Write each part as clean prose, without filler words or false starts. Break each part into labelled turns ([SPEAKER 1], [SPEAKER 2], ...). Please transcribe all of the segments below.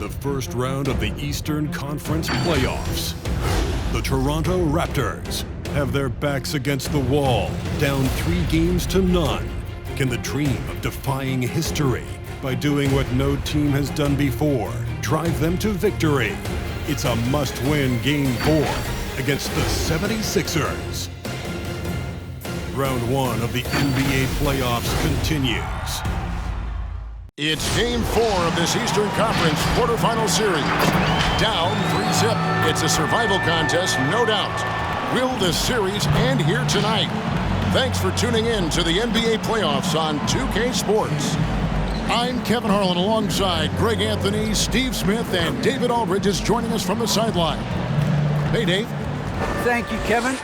[SPEAKER 1] the first round of the Eastern Conference playoffs. The Toronto Raptors have their backs against the wall, down 3-0. Can the dream of defying history by doing what no team has done before drive them to victory? It's a must-win Game 4 against the 76ers. Round 1 of the NBA playoffs continues.
[SPEAKER 2] It's Game 4 of this Eastern Conference quarterfinal series. Down 3-0. It's a survival contest, no doubt. Will this series end here tonight? Thanks for tuning in to the NBA playoffs on 2K Sports. I'm Kevin Harlan alongside Greg Anthony, Steve Smith, and David Aldridge is joining us from the sideline. Hey, Dave.
[SPEAKER 3] Thank you, Kevin.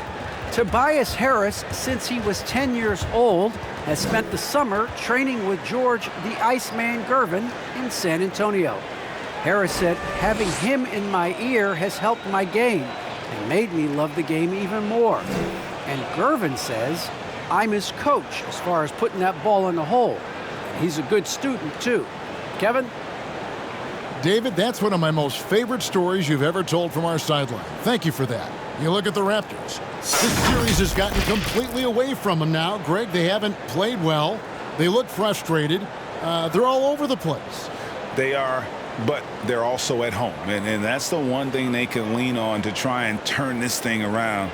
[SPEAKER 3] Tobias Harris, since he was 10 years old, has spent the summer training with George the Iceman Gervin in San Antonio. Harris said, having him in my ear has helped my game and made me love the game even more. And Gervin says, I'm his coach as far as putting that ball in the hole. And he's a good student, too. Kevin?
[SPEAKER 2] David, that's one of my most favorite stories you've ever told from our sideline. Thank you for that. You look at the Raptors. This series has gotten completely away from them now. Greg, they haven't played well. They look frustrated. They're all over the place.
[SPEAKER 4] They are, but they're also at home. And that's the one thing they can lean on to try and turn this thing around.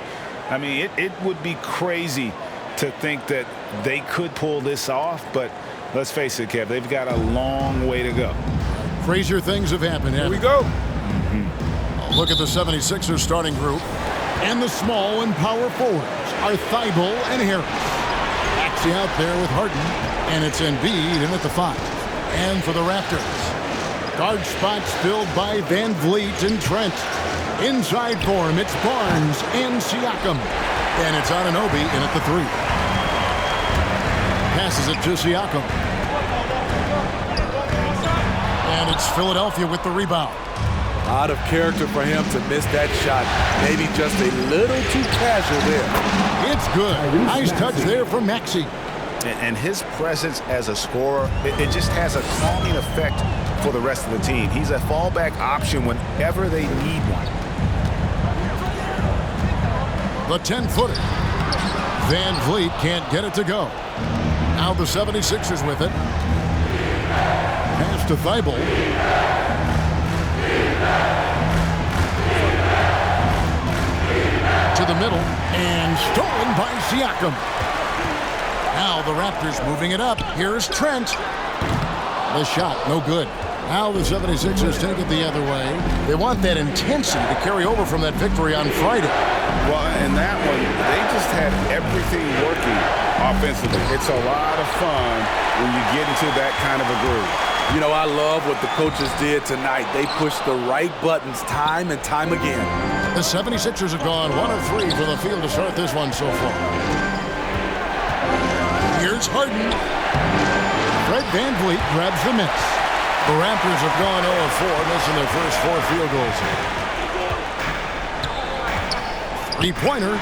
[SPEAKER 4] I mean, it would be crazy to think that they could pull this off, but let's face it, Kev, they've got a long way to go.
[SPEAKER 2] Crazier things have happened.
[SPEAKER 5] Here we go.
[SPEAKER 2] Look at the 76ers starting group. And the small and power forwards are Thibault and Harris. Maxey out there with Harden. And it's Embiid in at the 5. And for the Raptors, guard spots filled by Van Vliet and Trent. Inside for him, it's Barnes and Siakam. And it's Anunoby in at the 3. Passes it to Siakam. And it's Philadelphia with the rebound.
[SPEAKER 5] Out of character for him to miss that shot. Maybe just a little too casual there.
[SPEAKER 2] It's good. Nice touch there from Maxey.
[SPEAKER 4] And his presence as a scorer, it just has a calming effect for the rest of the team. He's a fallback option whenever they need one.
[SPEAKER 2] The 10-footer. Van Vliet can't get it to go. Now the 76ers with it. Pass to Thibault. To the middle, and stolen by Siakam. Now the Raptors moving it up. Here's Trent. The shot, no good. Now the 76ers take it the other way. They want that intensity to carry over from that victory on Friday.
[SPEAKER 4] Well, in that one, they just had everything working offensively. It's a lot of fun when you get into that kind of a groove.
[SPEAKER 5] You know, I love what the coaches did tonight. They pushed the right buttons time and time again.
[SPEAKER 2] The 76ers have gone 1 of 3 for the field to start this one so far. Here's Harden. Fred Van Vliet grabs the miss. The Raptors have gone 0 of 4, missing their first 4 field goals here. Three-pointer.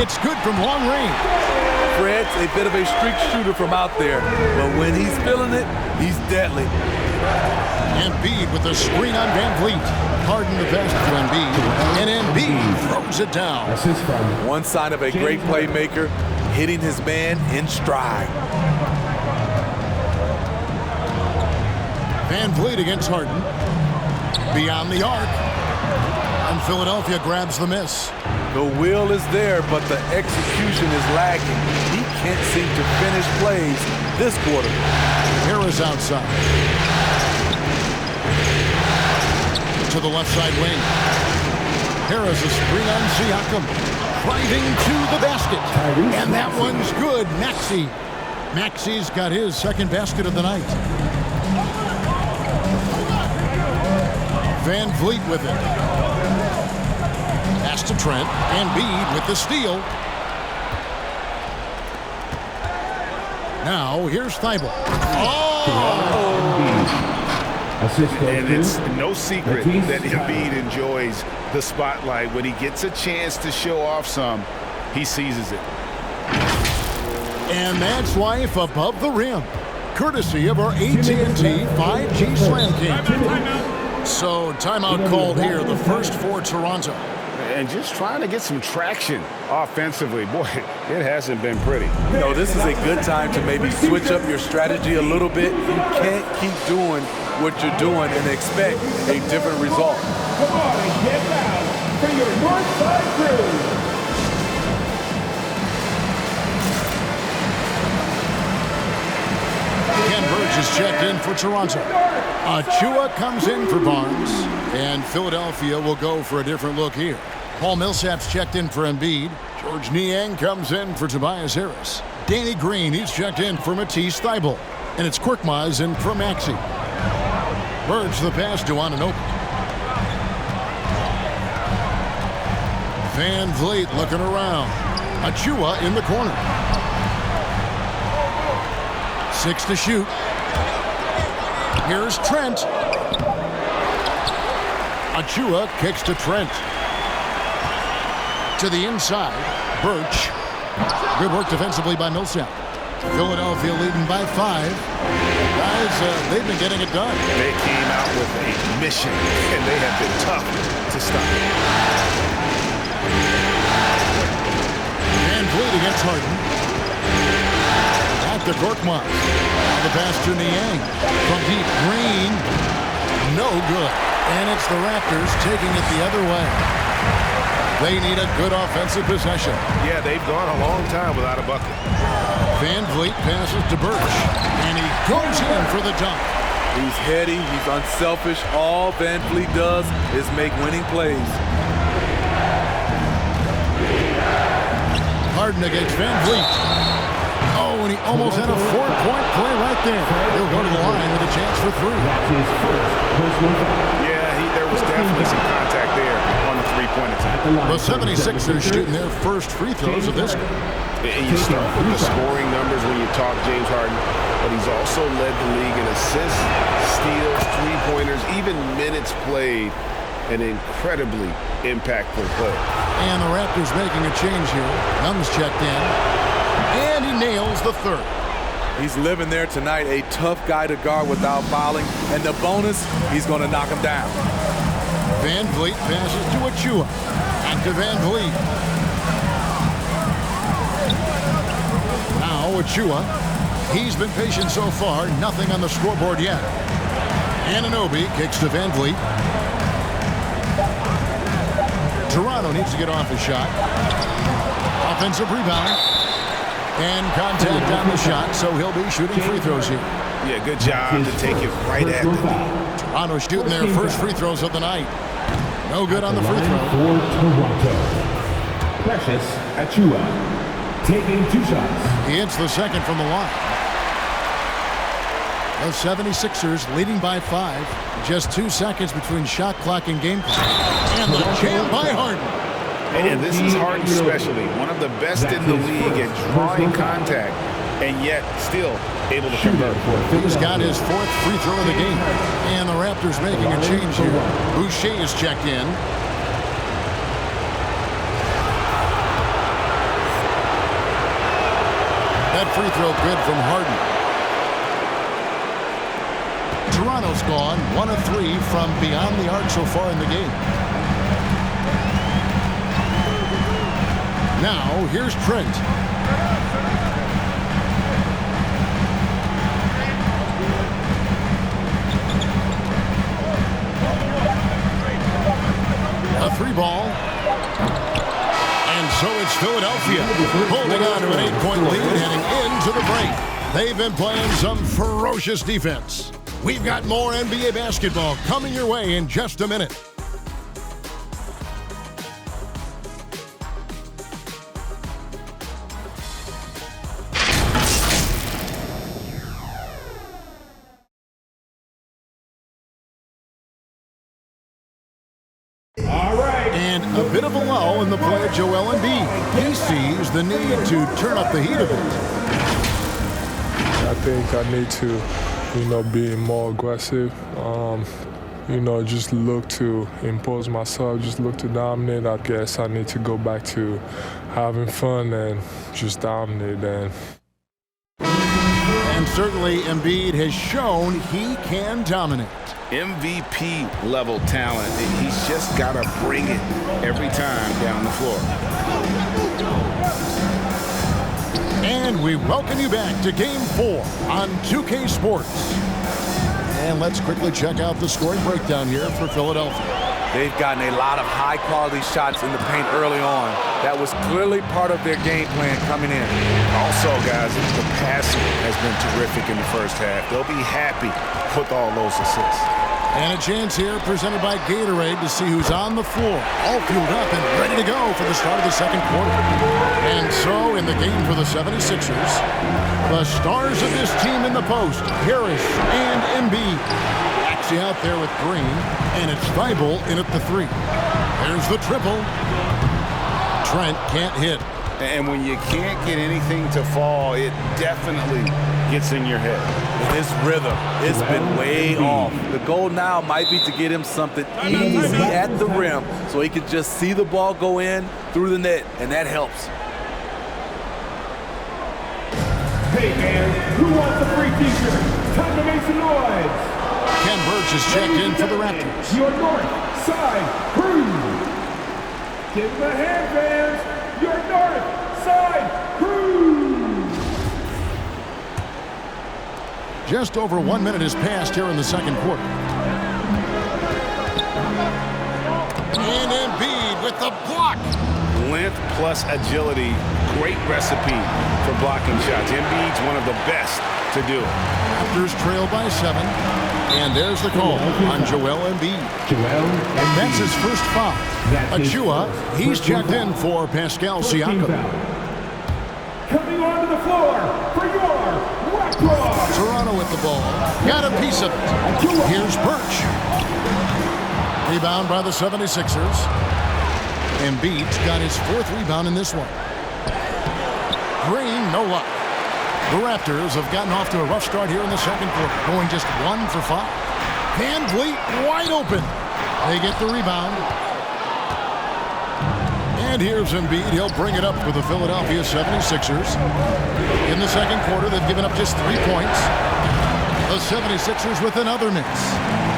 [SPEAKER 2] It's good from long range.
[SPEAKER 5] Fred's a bit of a streak shooter from out there, but when he's feeling it, he's deadly.
[SPEAKER 2] Embiid with the screen on Van Vliet. Harden the pass to Embiid, and Embiid throws it down.
[SPEAKER 5] One sign of a great playmaker, hitting his man in stride.
[SPEAKER 2] Van Vliet against Harden. Beyond the arc. And Philadelphia grabs the miss.
[SPEAKER 5] The will is there, but the execution is lacking. He can't seem to finish plays this quarter.
[SPEAKER 2] Harris outside. To the left side wing. Harris a screen on Siakam. Driving to the basket. And that one's good. Maxey. Maxey's got his second basket of the night. Van Vliet with it. Pass to Trent. Embiid with the steal. Now here's Thibault.
[SPEAKER 4] And it's no secret that Embiid enjoys the spotlight. When he gets a chance to show off some, he seizes it.
[SPEAKER 2] And that's life above the rim. Courtesy of our AT&T 5G Slam King. So timeout called here, the first for Toronto.
[SPEAKER 4] And just trying to get some traction offensively. Boy, it hasn't been pretty.
[SPEAKER 5] You know, this is a good time to maybe switch up your strategy a little bit. You can't keep doing what you're doing and expect a different result.
[SPEAKER 6] Come on and get down for your North Side crew.
[SPEAKER 2] Ken Burge is checked in for Toronto. Achua comes in for Barnes. And Philadelphia will go for a different look here. Paul Millsap's checked in for Embiid. George Niang comes in for Tobias Harris. Danny Green, he's checked in for Matisse Thybulle. And it's Korkmaz in for Maxey. Burge the pass to Anunoby. Van Vliet looking around. Achua in the corner. 6 to shoot. Here's Trent. Achua kicks to Trent. To the inside, Birch. Good work defensively by Millsap. Philadelphia leading by 5. Guys, they've been getting it done.
[SPEAKER 4] They came out with a mission, and they have been tough to stop.
[SPEAKER 2] Van Vliet against Harden. Back to Korkmaz. Now the pass to Niang. From deep, Green. No good. And it's the Raptors taking it the other way. They need a good offensive possession.
[SPEAKER 4] Yeah, they've gone a long time without a bucket.
[SPEAKER 2] Van Vliet passes to Birch. And he goes in for the dunk.
[SPEAKER 5] He's heady, he's unselfish. All Van Vliet does is make winning plays.
[SPEAKER 2] Harden against Van Vliet. Oh, and he almost had a 4-point play right there. He'll go to the line with a chance for 3.
[SPEAKER 4] Yeah, there was definitely some contact there on the three-point attack.
[SPEAKER 2] The 76ers shooting their first free throws of this game.
[SPEAKER 7] You start with the scoring numbers when you talk James Harden, but he's also led the league in assists, steals, three-pointers, even minutes played. An incredibly impactful play.
[SPEAKER 2] And the Raptors making a change here. Young's checked in. And he nails the 3rd.
[SPEAKER 5] He's living there tonight, a tough guy to guard without fouling. And the bonus, he's going to knock him down.
[SPEAKER 2] Van Vliet passes to Achua. Back to Van Vliet. Now Achua. He's been patient so far. Nothing on the scoreboard yet. Anunoby kicks to Van Vliet. Toronto needs to get off his shot. Offensive rebound. And contact on the shot, so he'll be shooting free throws here.
[SPEAKER 4] Yeah, good job to take it right at the knee.
[SPEAKER 2] Toronto shooting their first free throws of the night. No good on the free throw.
[SPEAKER 6] For Toronto, Precious Achua taking 2 shots.
[SPEAKER 2] He hits the second from the line. The 76ers leading by 5. Just 2 seconds between shot clock and game clock. And the jam by Harden.
[SPEAKER 4] And this is Harden especially, one of the best in the league at drawing contact, and yet still able to convert.
[SPEAKER 2] He's got his 4th free throw of the game. And the Raptors making a change here. Boucher is checked in. That free throw good from Harden. Toronto's gone 1 of 3 from beyond the arc so far in the game. Now, here's Trent. A 3-ball. And so it's Philadelphia holding on to an 8-point lead heading into the break. They've been playing some ferocious defense. We've got more NBA basketball coming your way in just a minute. And a bit of a lull in the play of Joel Embiid. He sees the need to turn up the heat a bit.
[SPEAKER 8] I think I need to, be more aggressive. Just look to impose myself, just look to dominate. I guess I need to go back to having fun and just dominate.
[SPEAKER 2] And certainly Embiid has shown he can dominate.
[SPEAKER 4] MVP level talent. He's just got to bring it every time down the floor.
[SPEAKER 2] And we welcome you back to Game 4 on 2K Sports. And let's quickly check out the scoring breakdown here for Philadelphia.
[SPEAKER 5] They've gotten a lot of high-quality shots in the paint early on. That was clearly part of their game plan coming in.
[SPEAKER 4] Also, guys, the passing has been terrific in the first half. They'll be happy with all those assists.
[SPEAKER 2] And a chance here presented by Gatorade to see who's on the floor, all fueled up and ready to go for the start of the second quarter. And so, in the game for the 76ers, the stars of this team in the post, Harris and Embiid. Actually out there with Green, and it's Thibault in at the 3. There's the triple. Trent can't hit.
[SPEAKER 4] And when you can't get anything to fall, it definitely gets in your head.
[SPEAKER 5] His rhythm, it's been way off. The goal now might be to get him something easy at the rim so he can just see the ball go in through the net, and that helps.
[SPEAKER 6] Hey, man, who wants a free t-shirt? Time to make some noise.
[SPEAKER 2] Ken Burge is checked in for the Raptors.
[SPEAKER 6] Your north side crew. Give them a hand, fans. Your north side crew.
[SPEAKER 2] Just over 1 minute has passed here in the second quarter. And Embiid with the block.
[SPEAKER 4] Length plus agility, great recipe for blocking shots. Embiid's one of the best to do it.
[SPEAKER 2] Raptors trail by 7. And there's the call on Joel Embiid. That's his first foul. Achua, he's checked in for Pascal Siakam.
[SPEAKER 6] Coming onto the floor for your Raptors.
[SPEAKER 2] Toronto with the ball. Got a piece of it. Here's Birch. Rebound by the 76ers. Embiid's got his 4th rebound in this one. Green, no luck. The Raptors have gotten off to a rough start here in the second quarter, going just 1 for 5. Van Vliet wide open. They get the rebound. And here's Embiid. He'll bring it up for the Philadelphia 76ers. In the second quarter, they've given up just 3 points. The 76ers with another miss.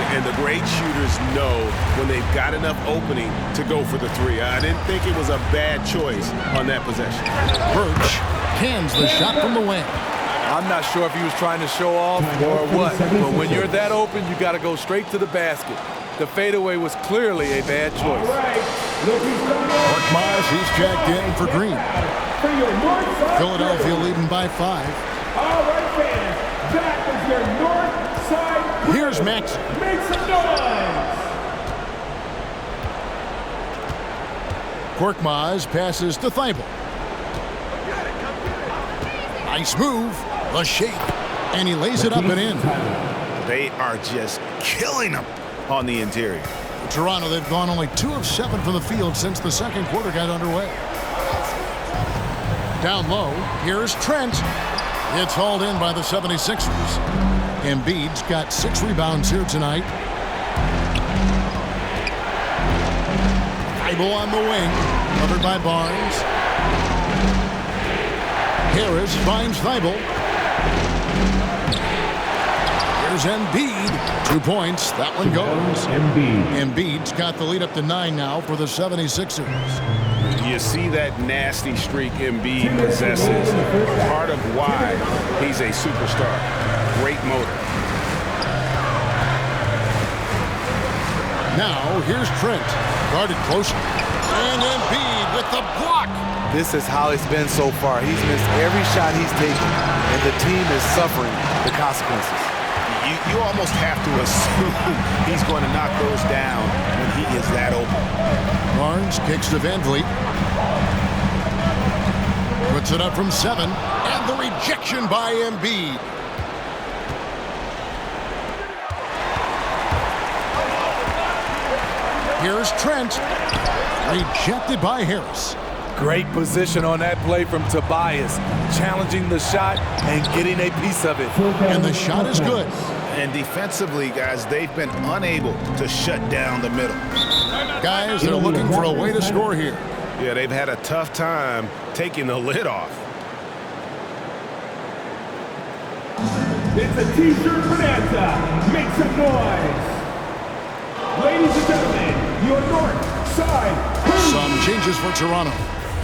[SPEAKER 7] And the great shooters know when they've got enough opening to go for the 3. I didn't think it was a bad choice on that possession.
[SPEAKER 2] Birch cans the shot from the wing.
[SPEAKER 5] I'm not sure if he was trying to show off or what, but when you're that open, you got to go straight to the basket. The fadeaway was clearly a bad choice.
[SPEAKER 2] Korkmaz, he's checked in for Green. Philadelphia leading by 5.
[SPEAKER 6] All right, fans, that was your north side.
[SPEAKER 2] Here's Max.
[SPEAKER 6] Make some noise.
[SPEAKER 2] Korkmaz passes to Thibault. Nice move, the shape, and he lays it up and in.
[SPEAKER 4] They are just killing them on the interior.
[SPEAKER 2] Toronto, they've gone only 2 of 7 from the field since the second quarter got underway. Down low, here's Trent. It's hauled in by the 76ers. Embiid's got 6 rebounds here tonight. Thibault on the wing, covered by Barnes. Harris finds Thibault. Here's Embiid. 2 points. That one goes. Embiid's got the lead up to 9 now for the 76ers.
[SPEAKER 4] You see that nasty streak Embiid possesses. Part of why he's a superstar. Great motor.
[SPEAKER 2] Now, here's Trent. Guarded closely. And Embiid with the block.
[SPEAKER 5] This is how it's been so far. He's missed every shot he's taken, and the team is suffering the consequences.
[SPEAKER 4] You almost have to assume he's going to knock those down when he is that open.
[SPEAKER 2] Barnes kicks to Van Vliet. Puts it up from 7. And the rejection by Embiid. Here's Trent. Rejected by Harris.
[SPEAKER 5] Great position on that play from Tobias, challenging the shot and getting a piece of it.
[SPEAKER 2] And the shot is good.
[SPEAKER 4] And defensively, guys, they've been unable to shut down the middle.
[SPEAKER 2] Guys, they're looking for a way to score here.
[SPEAKER 4] Yeah, they've had a tough time taking the lid off.
[SPEAKER 6] It's a t-shirt bonanza. Make some noise. Ladies and gentlemen, your north side crew.
[SPEAKER 2] Some changes for Toronto.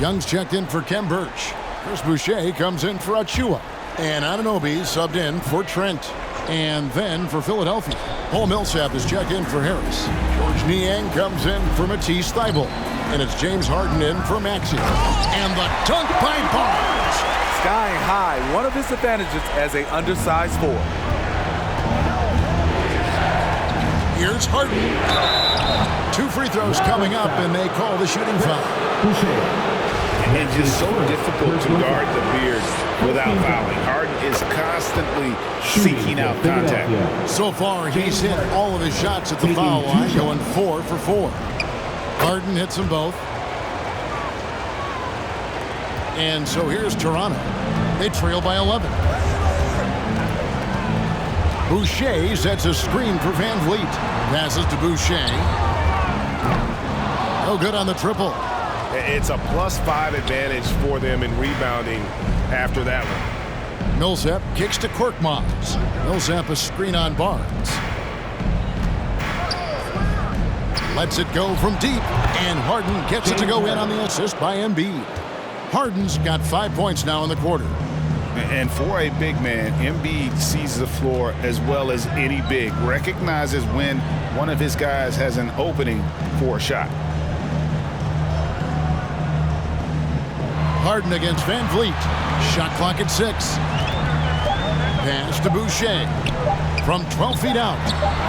[SPEAKER 2] Young's checked in for Kem Birch. Chris Boucher comes in for Achua. And Anunoby subbed in for Trent. And then for Philadelphia, Paul Millsap is checked in for Harris. George Niang comes in for Matisse Thybulle. And it's James Harden in for Maxey. And the dunk by Barnes.
[SPEAKER 5] Skying high, one of his advantages as an undersized forward.
[SPEAKER 2] Here's Harden. 2 free throws coming up, and they call the shooting foul.
[SPEAKER 4] And it's just so difficult to guard the beard without fouling. Harden is constantly seeking out contact.
[SPEAKER 2] So far, he's hit all of his shots at the foul line, going 4 for 4. Harden hits them both. And so here's Toronto. They trail by 11. Boucher sets a screen for Van Vliet. Passes to Boucher. No good on the triple.
[SPEAKER 7] It's a +5 advantage for them in rebounding after that one.
[SPEAKER 2] Millsap kicks to Korkmaz. Millsap a screen on Barnes. Lets it go from deep, and Harden gets it to go in on the assist by Embiid. Harden's got 5 points now in the quarter.
[SPEAKER 4] And for a big man, Embiid sees the floor as well as any big. Recognizes when one of his guys has an opening for a shot.
[SPEAKER 2] Harden against Van Vliet. Shot clock at 6. Pass to Boucher. From 12 feet out.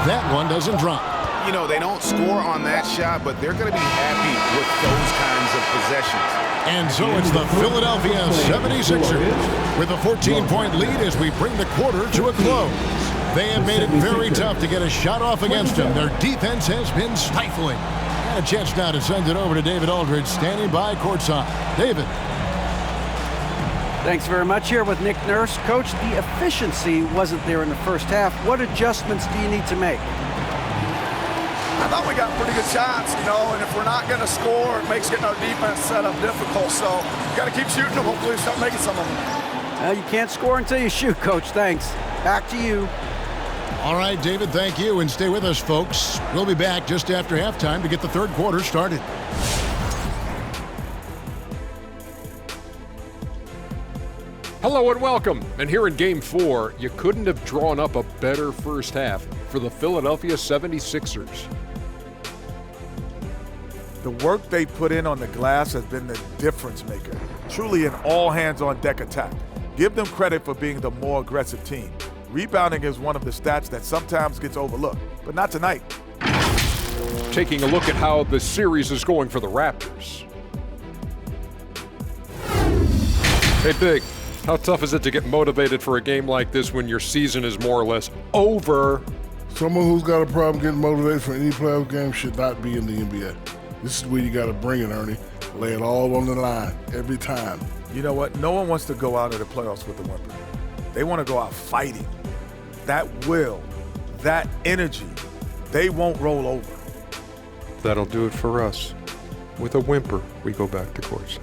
[SPEAKER 2] That one doesn't drop.
[SPEAKER 7] You know, they don't score on that shot, but they're going to be happy with those kinds of possessions.
[SPEAKER 2] And so it's the Philadelphia 76ers with a 14-point lead as we bring the quarter to a close. They have made it very tough to get a shot off against them. Their defense has been stifling. And a chance now to send it over to David Aldridge, standing by courtside. David.
[SPEAKER 3] Thanks very much. Here with Nick Nurse. Coach, the efficiency wasn't there in the first half. What adjustments do you need to make?
[SPEAKER 9] I thought we got pretty good shots, you know, and if we're not going to score, it makes getting our defense set up difficult. So you got to keep shooting them. Hopefully we start making some of them.
[SPEAKER 3] You can't score until you shoot, Coach. Thanks. Back to you.
[SPEAKER 2] All right, David, thank you. And stay with us, folks. We'll be back just after halftime to get the third quarter started.
[SPEAKER 10] Hello and welcome. And here in Game 4, you couldn't have drawn up a better first half for the Philadelphia 76ers.
[SPEAKER 11] The work they put in on the glass has been the difference maker. Truly an all-hands-on-deck attack. Give them credit for being the more aggressive team. Rebounding is one of the stats that sometimes gets overlooked, but not tonight.
[SPEAKER 10] Taking a look at how the series is going for the Raptors. Hey, Big. How tough is it to get motivated for a game like this when your season is more or less over?
[SPEAKER 12] Someone who's got a problem getting motivated for any playoff game should not be in the NBA. This is where you got to bring it, Ernie. Lay it all on the line every time.
[SPEAKER 11] You know what? No one wants to go out of the playoffs with a whimper. They want to go out fighting. That will, that energy, they won't roll over.
[SPEAKER 10] That'll do it for us. With a whimper, we go back to courtside.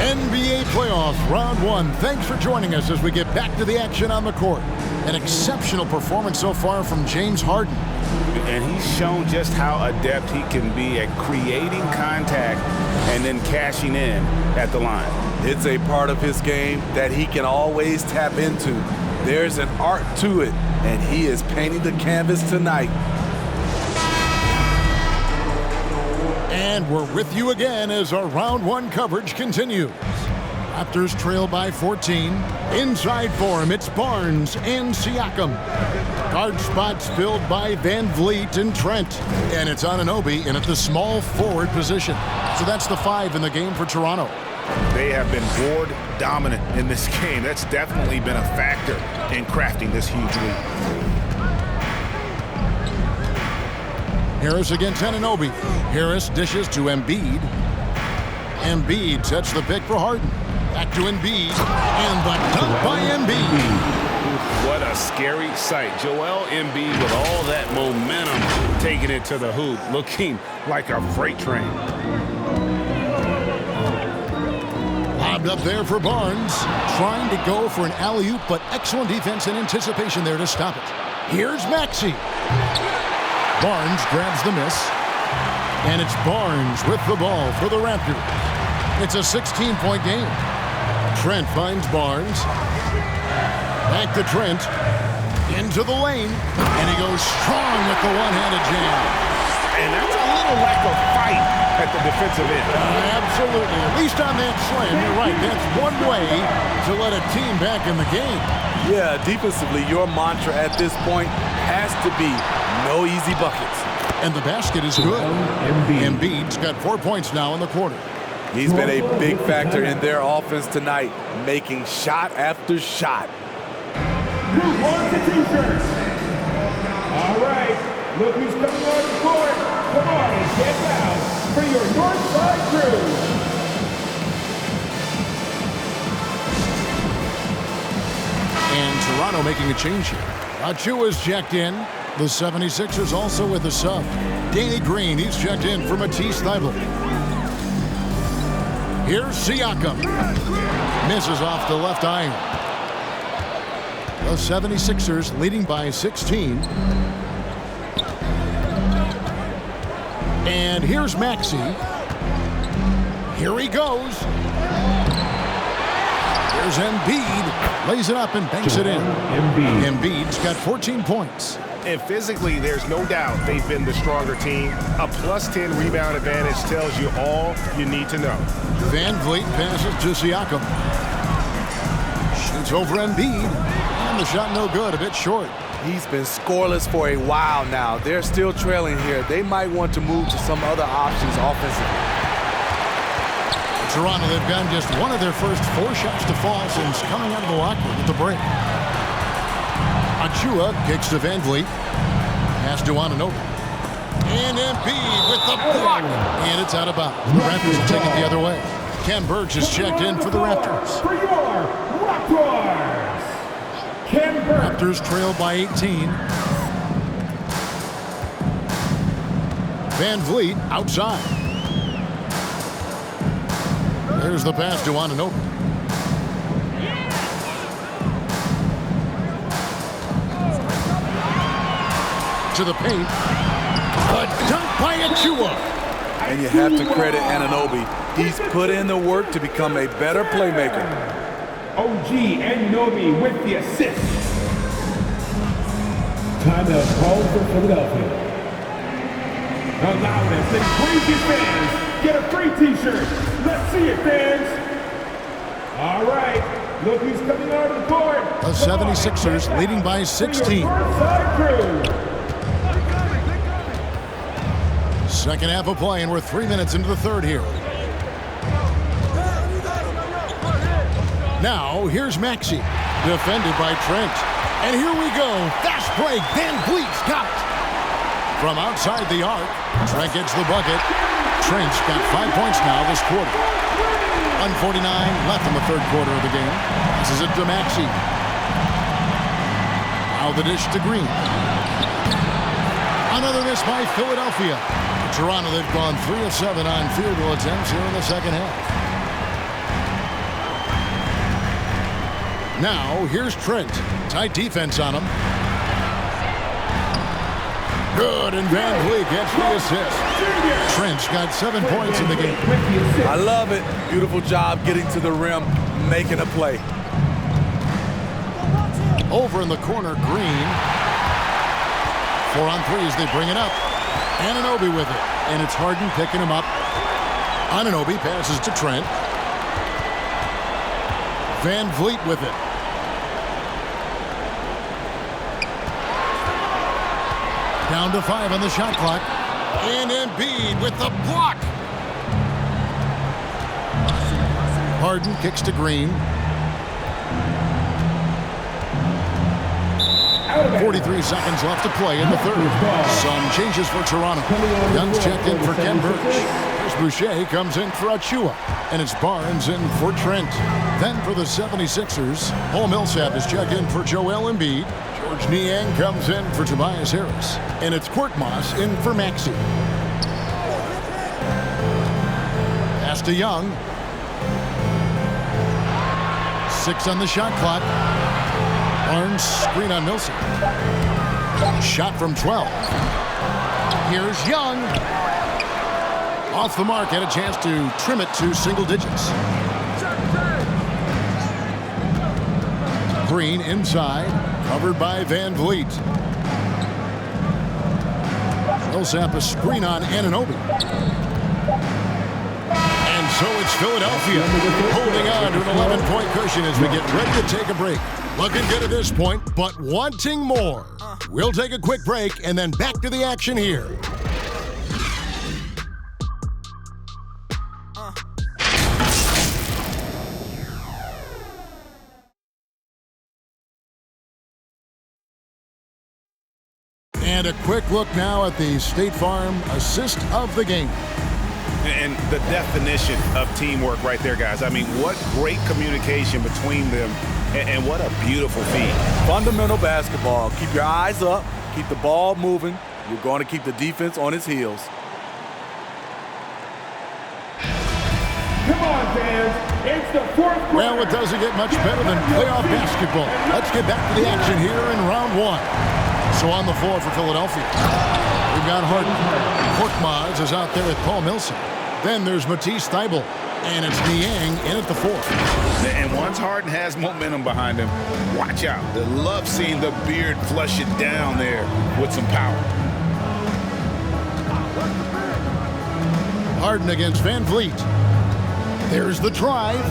[SPEAKER 2] NBA playoffs, round 1. Thanks for joining us as we get back to the action on the court. An exceptional performance so far from James Harden.
[SPEAKER 4] And he's shown just how adept he can be at creating contact and then cashing in at the line.
[SPEAKER 5] It's a part of his game that he can always tap into. There's an art to it, and he is painting the canvas tonight.
[SPEAKER 2] And we're with you again as our round 1 coverage continues. Raptors trail by 14. Inside for him, it's Barnes and Siakam. Guard spots filled by Van Vliet and Trent. And it's Anunoby in at the small forward position. So that's the 5 in the game for Toronto.
[SPEAKER 4] They have been board dominant in this game. That's definitely been a factor in crafting this huge lead.
[SPEAKER 2] Harris against Anunoby. Harris dishes to Embiid. Embiid sets the pick for Harden. Back to Embiid. And the dunk by Embiid.
[SPEAKER 4] What a scary sight. Joel Embiid with all that momentum taking it to the hoop, looking like a freight train.
[SPEAKER 2] Lobbed up there for Barnes. Trying to go for an alley-oop, but excellent defense and anticipation there to stop it. Here's Maxey. Barnes grabs the miss. And it's Barnes with the ball for the Raptors. It's a 16-point game. Trent finds Barnes. Back to Trent. Into the lane. And he goes strong with the one-handed jam.
[SPEAKER 4] And that's a little lack of fight at the defensive end.
[SPEAKER 2] Absolutely. At least on that slam, you're right. That's one way to let a team back in the game.
[SPEAKER 5] Yeah, defensively, your mantra at this point has to be no easy buckets.
[SPEAKER 2] And the basket is good. Embiid's got 4 points now in the quarter.
[SPEAKER 5] He's been a big factor in their offense tonight, making shot after shot.
[SPEAKER 6] Move on to t-shirts. All right, look who's coming on the court. Come on and get out for your North Side crew.
[SPEAKER 2] And Toronto making a change here. Achua's checked in. The 76ers also with a sub. Danny Green, he's checked in for Matisse Thybulle. Here's Siakam. Misses off the left iron. The 76ers leading by 16. And here's Maxey. Here he goes. Here's Embiid. Lays it up and banks it in. Embiid's got 14 points.
[SPEAKER 7] And physically, there's no doubt they've been the stronger team. A +10 rebound advantage tells you all you need to know.
[SPEAKER 2] Van Vliet passes to Siakam. Shoots over Embiid. And the shot no good, a bit short.
[SPEAKER 5] He's been scoreless for a while now. They're still trailing here. They might want to move to some other options offensively.
[SPEAKER 2] Toronto, they've gotten just one of their first 4 shots to fall since coming out of the locker room at the break. Achua kicks to Van Vliet. Pass to Anunoby. And Embiid with the block. And it's out of bounds. The Raptors will take it the other way. Ken Burge is checked in for the Raptors.
[SPEAKER 6] For your Raptors, Ken Burge.
[SPEAKER 2] Raptors trail by 18. Van Vliet outside. There's the pass to Anunoby. To the paint. A dunk by Achua.
[SPEAKER 5] And you have to credit Anunoby. He's put in the work to become a better playmaker.
[SPEAKER 6] OG Anunoby with the assist. Timeout called for Philadelphia. Allow this and crazy fans get a free t-shirt. Let's see it, fans. All right, look who's coming out of the court.
[SPEAKER 2] The 76ers leading by 16. Second half of play, and we're 3 minutes into the third here. Now, here's Maxey, defended by Trent. And here we go. Fast break. Van Vliet's got it. From outside the arc, Trent gets the bucket. Trent's got 5 points now this quarter. 1:49 left in the third quarter of the game. This is it to Maxey. Now the dish to Green. Another miss by Philadelphia. Toronto, they've gone 3 of 7 on field goal attempts here in the second half. Now, here's Trent. Tight defense on him. Good, and Van Vliet gets the assist. Trent's got 7 points in the game.
[SPEAKER 5] I love it. Beautiful job getting to the rim, making a play.
[SPEAKER 2] Over in the corner, Green. 4 on 3 as they bring it up. Anunoby with it, and it's Harden picking him up. Anunoby passes to Trent. Van Vliet with it. Down to 5 on the shot clock. And Embiid with the block. Harden kicks to Green. 43 seconds left to play in the third. Some changes for Toronto. Young's checked in for Ken Burch. Chris Boucher comes in for Achua. And it's Barnes in for Trent. Then for the 76ers, Paul Millsap is checked in for Joel Embiid. George Niang comes in for Tobias Harris. And it's Korkmaz in for Maxey. Pass to Young. 6 on the shot clock. Barnes screen on Millsap. Shot from 12. Here's Young. Off the mark, had a chance to trim it to single digits. Green inside, covered by Van Vliet. Millsap a screen on Anunoby. And so it's Philadelphia holding on to an 11-point cushion as we get ready to take a break. Looking good at this point, but wanting more. We'll take a quick break and then back to the action here. And a quick look now at the State Farm assist of the game.
[SPEAKER 4] And the definition of teamwork right there, guys. I mean, what great communication between them, and what a beautiful feed.
[SPEAKER 5] Fundamental basketball. Keep your eyes up. Keep the ball moving. You're going to keep the defense on its heels.
[SPEAKER 6] Come on, fans. It's the fourth quarter.
[SPEAKER 2] Well, it doesn't get much better than playoff basketball. Let's get back to the action here in round one. So on the floor for Philadelphia, we've got Harden. Korkmaz is out there with Paul Millsap. Then there's Matisse Thybulle, and it's Niang in at the 4.
[SPEAKER 4] And once Harden has momentum behind him, watch out. They love seeing the beard flush it down there with some power.
[SPEAKER 2] Harden against Van Vliet. There's the drive.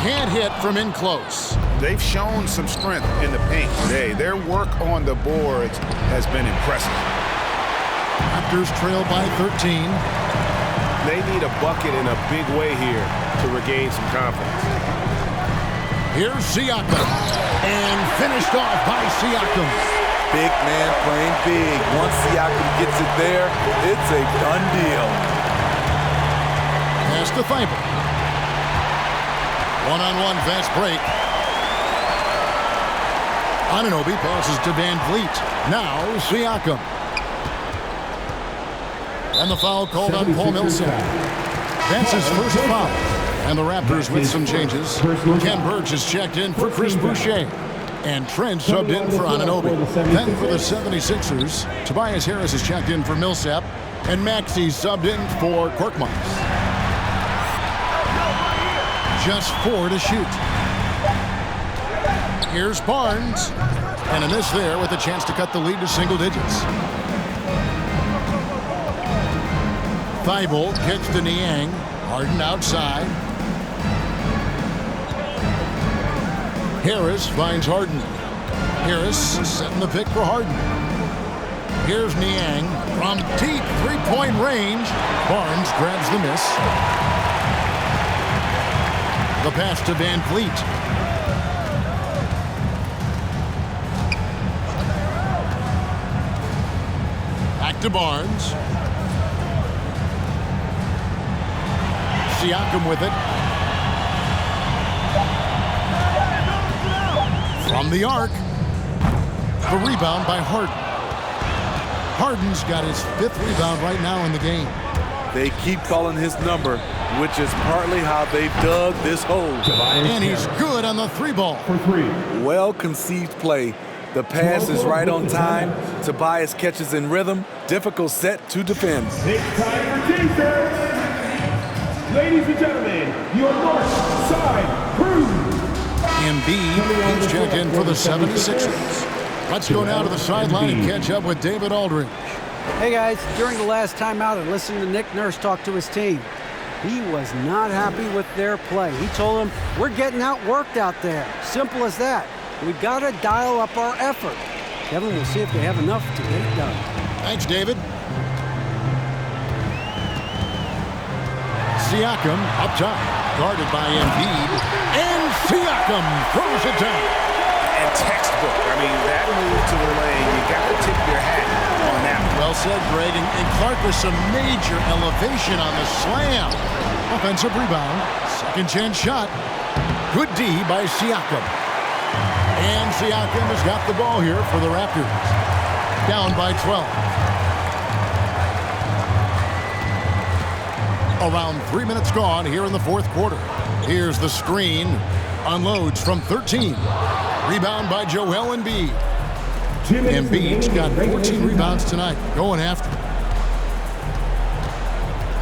[SPEAKER 2] Can't hit from in close.
[SPEAKER 4] They've shown some strength in the paint today. Their work on the boards has been impressive.
[SPEAKER 2] Raptors trail by 13.
[SPEAKER 7] They need a bucket in a big way here to regain some confidence.
[SPEAKER 2] Here's Siakam. And finished off by Siakam.
[SPEAKER 5] Big man playing big. Once Siakam gets it there, it's a done deal.
[SPEAKER 2] Pass to Thybulle. One-on-one fast break. Anunoby passes to Van Vliet. Now Siakam. And the foul called on Paul Millsap. That's his first foul. And the Raptors with some changes. Ken Burch is checked in for Chris Boucher. And Trent subbed in for Anunoby. Then for the 76ers, Tobias Harris is checked in for Millsap. And Maxey subbed in for Korkmaz. Just 4 to shoot. Here's Barnes. And a miss there with a chance to cut the lead to single digits. Thybulle kicks to Niang. Harden outside. Harris finds Harden. Harris setting the pick for Harden. Here's Niang from deep three-point range. Barnes grabs the miss. The pass to Van Vliet. Back to Barnes. Siakam with it. From the arc. The rebound by Harden. Harden's got his 5th rebound right now in the game.
[SPEAKER 5] They keep calling his number, which is partly how they've dug this hole.
[SPEAKER 2] And he's good on the 3-ball.
[SPEAKER 5] Well-conceived play. The pass is right on time. Tobias catches in rhythm. Difficult set to defend.
[SPEAKER 6] It's time for T-shirts. Ladies and gentlemen, your north side crew.
[SPEAKER 2] Embiid is checked in for the 76ers. Let's go now to the sideline and catch up with David Aldridge.
[SPEAKER 3] Hey guys, during the last timeout, I listened to Nick Nurse talk to his team. He was not happy with their play. He told them, we're getting outworked out there. Simple as that. We've got to dial up our effort. Kevin, we'll see if they have enough to get it done.
[SPEAKER 2] Thanks, David. Siakam up top, guarded by Embiid. And Siakam throws it down.
[SPEAKER 4] and textbook. I mean, that move to the lane, you got to tip your hat on that one.
[SPEAKER 2] Well said, Greg. And Clark with some major elevation on the slam. Offensive rebound. Second chance shot. Good D by Siakam. And Siakam has got the ball here for the Raptors. Down by 12. Around 3 minutes gone here in the fourth quarter. Here's the screen. Unloads from 13. Rebound by Joel Embiid. Embiid's got 14 rebounds tonight. Going after.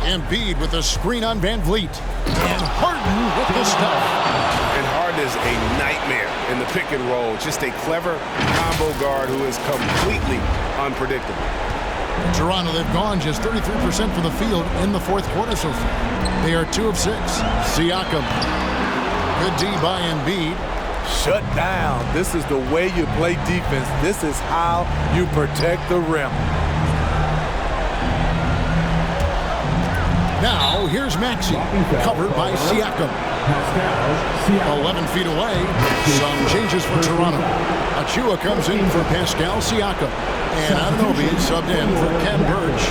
[SPEAKER 2] Embiid with a screen on Van Vliet. And Harden with the stuff.
[SPEAKER 7] And Harden is a nightmare in the pick and roll. Just a clever combo guard who is completely unpredictable.
[SPEAKER 2] Toronto, they've gone just 33% from the field in the fourth quarter so far. They are 2 of 6. Siakam. Good D by Embiid.
[SPEAKER 5] Shut down. This is the way you play defense. This is how you protect the rim.
[SPEAKER 2] Now, here's Maxey. Covered by Siakam. 11 feet away. Some changes for Toronto. Achua comes in for Pascal Siakam. And Anunoby subbed in for Ken Burge.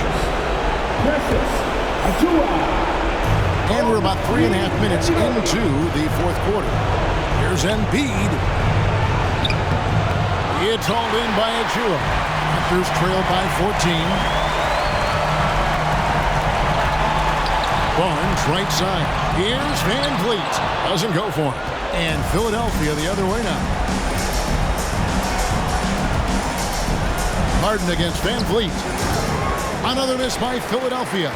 [SPEAKER 2] And we're about 3.5 minutes into the fourth quarter. Here's Embiid. It's hauled in by Achua. Raptors trail by 14. Barnes right side. Here's Van Vliet. Doesn't go for it. And Philadelphia the other way now. Harden against Van Vliet. Another miss by Philadelphia.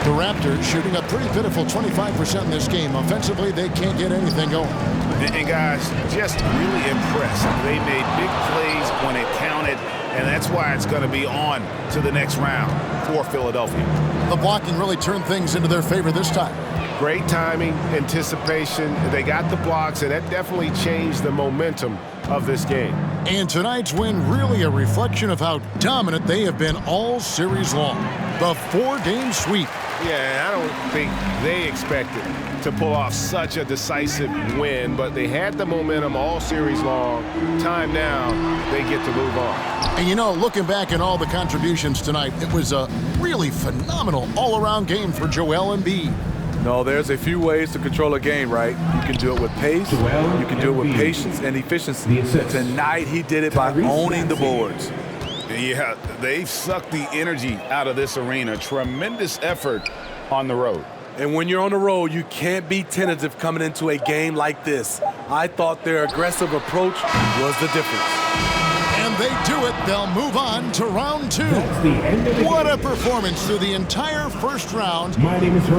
[SPEAKER 2] The Raptors shooting a pretty pitiful 25% in this game. Offensively, they can't get anything going.
[SPEAKER 4] And guys, just really impressed. They made big plays when it counted, and that's why it's going to be on to the next round for Philadelphia.
[SPEAKER 2] The blocking really turned things into their favor this time.
[SPEAKER 7] Great timing, anticipation. They got the blocks, and that definitely changed the momentum of this game.
[SPEAKER 2] And tonight's win really a reflection of how dominant they have been all series long. The 4-game sweep.
[SPEAKER 7] Yeah, I don't think they expected to pull off such a decisive win, but they had the momentum all series long. Time now, they get to move on.
[SPEAKER 2] And you know, looking back at all the contributions tonight, it was a really phenomenal all-around game for Joel Embiid.
[SPEAKER 5] No, there's a few ways to control a game, right? You can do it with pace, you can do it with patience and efficiency. Tonight, he did it by owning the boards.
[SPEAKER 4] Yeah, they've sucked the energy out of this arena. Tremendous effort on the road.
[SPEAKER 5] And when you're on the road, you can't be tentative coming into a game like this. I thought their aggressive approach was the difference.
[SPEAKER 2] And they do it. They'll move on to round 2. What a performance through the entire first round.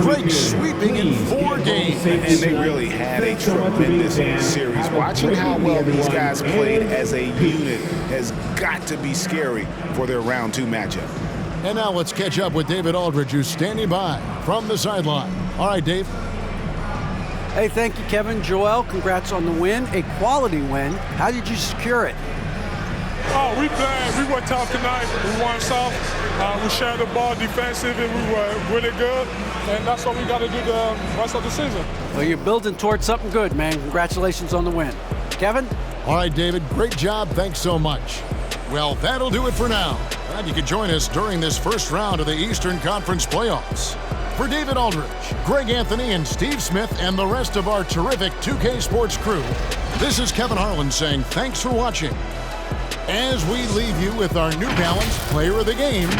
[SPEAKER 2] Great sweeping in 4 games.
[SPEAKER 4] And they really had a tremendous series. Watching how well these guys played as a unit has got to be scary for their round 2 matchup.
[SPEAKER 2] And now let's catch up with David Aldridge, who's standing by from the sideline. All right, Dave.
[SPEAKER 3] Hey, thank you, Kevin. Joel, congrats on the win. A quality win. How did you secure it?
[SPEAKER 8] Oh, we played. We were tough tonight. We won soft. We shared the ball defensive, and we were really good. And that's what we got to do the rest of the season.
[SPEAKER 3] Well, you're building towards something good, man. Congratulations on the win. Kevin?
[SPEAKER 2] All right, David. Great job. Thanks so much. Well, that'll do it for now. Glad you could join us during this first round of the Eastern Conference playoffs. For David Aldridge, Greg Anthony, and Steve Smith, and the rest of our terrific 2K Sports crew, this is Kevin Harlan saying thanks for watching. As we leave you with our New Balance Player of the Game,